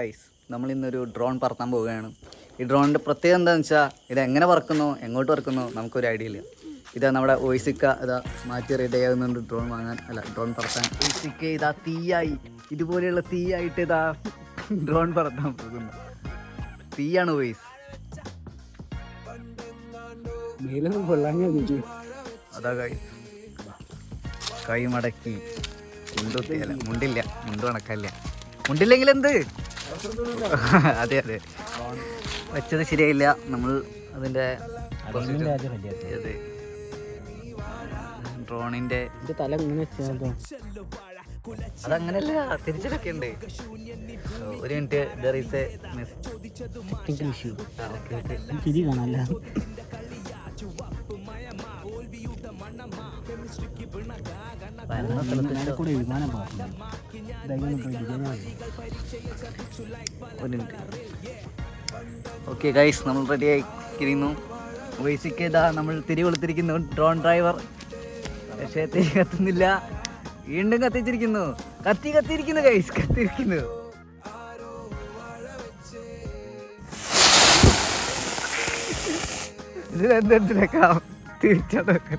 Guys, നമ്മളിന്നൊരു drone പറത്താൻ പോവുകയാണ്. ഈ ഡ്രോണിൻ്റെ പ്രത്യേകത എന്താണെന്ന് വെച്ചാൽ ഇത് എങ്ങനെ പറക്കുന്നോ എങ്ങോട്ട് പറക്കുന്നോ നമുക്കൊരു ഐഡിയ ഇല്ല. ഇതാ നമ്മുടെ ഓയിസിക്ക ഇതാ മാറ്റി റെഡി ആകുന്നുണ്ട് ഡ്രോൺ വാങ്ങാൻ, അല്ല ഡ്രോൺ പറത്താൻ. ഓയിസിക്ക ഇതാ തീയായി, ഇതുപോലെയുള്ള തീയായിട്ട് ഇതാ ഡ്രോൺ പറത്താൻ പോകുന്നു. തീയാണ് ഓയിസ്. അതാ കൈ മടക്കി മുണ്ടുത്തിയല്ല, മുണ്ട് കണക്കല്ല, മുണ്ടില്ലെങ്കിൽ എന്ത്. അതെ അതെ, വെച്ചത് ശരിയായില്ല. നമ്മൾ അതിൻ്റെ ഡ്രോണിൻ്റെ തല അതങ്ങനല്ല, തിരിച്ചിട്ടൊക്കെ ഉണ്ട്. ഒരു minute, there is A issue. തിരി കാണാല്ല. ഓക്കെ ഗൈസ്, നമ്മൾ റെഡി ആയിരിക്കുന്നു. ബേസിക്ക് ഇതാ നമ്മൾ തിരി കൊടുത്തിരിക്കുന്നു ഡ്രോൺ ഡ്രൈവർ. പക്ഷേ തിരി കത്തുന്നില്ല, വീണ്ടും കത്തിച്ചിരിക്കുന്നു. കത്തിയിരിക്കുന്നു ഗൈസ്, കത്തിയിരിക്കുന്നു. ഇതിലെന്തെടുത്തിലേക്കാം തിരിച്ചതൊക്കെ.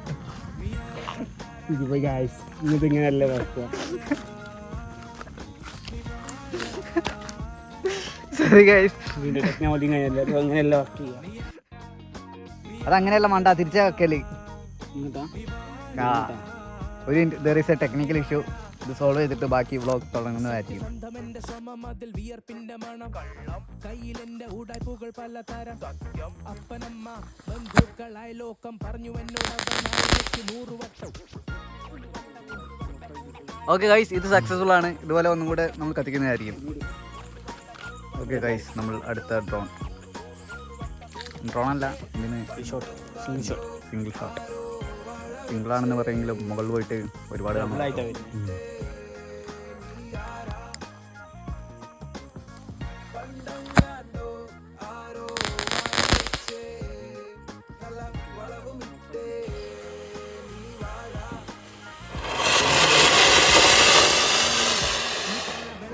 ഇതിങ്ങനല്ലേ അവസ്ഥ. സോറി ഗൈസ്, ടെക്നോളജി അങ്ങനെയല്ല വർക്ക് ചെയ്യാം. അതങ്ങനെയല്ല മണ്ട, തിരിച്ചാ വെക്കല്. ഒരു there is A technical issue. ഇത് സോൾവ് ചെയ്തിട്ട് ബാക്കി വ്ളോഗ് തുടങ്ങുന്നതായിരിക്കും. ഓക്കെ ഗൈസ്, ഇത് സക്സസ്ഫുൾ ആണ്. ഇതുപോലെ ഒന്നും കൂടെ നമ്മൾ കത്തിക്കുന്നതായിരിക്കും. ഓക്കെ ഗൈസ്, നമ്മൾ അടുത്ത ഡ്രോൺ അല്ല, ഇതിന് സിംഗിൾ ഷോട്ട്. സിംഗിളാണെന്ന് പറയുമെങ്കിലും മുകളിൽ പോയിട്ട് ഒരുപാട്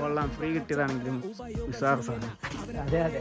കൊള്ളാം. ഫ്രീ കിട്ടിയതാണെങ്കിലും ഉഷാർ സാധനം. അതെ അതെ.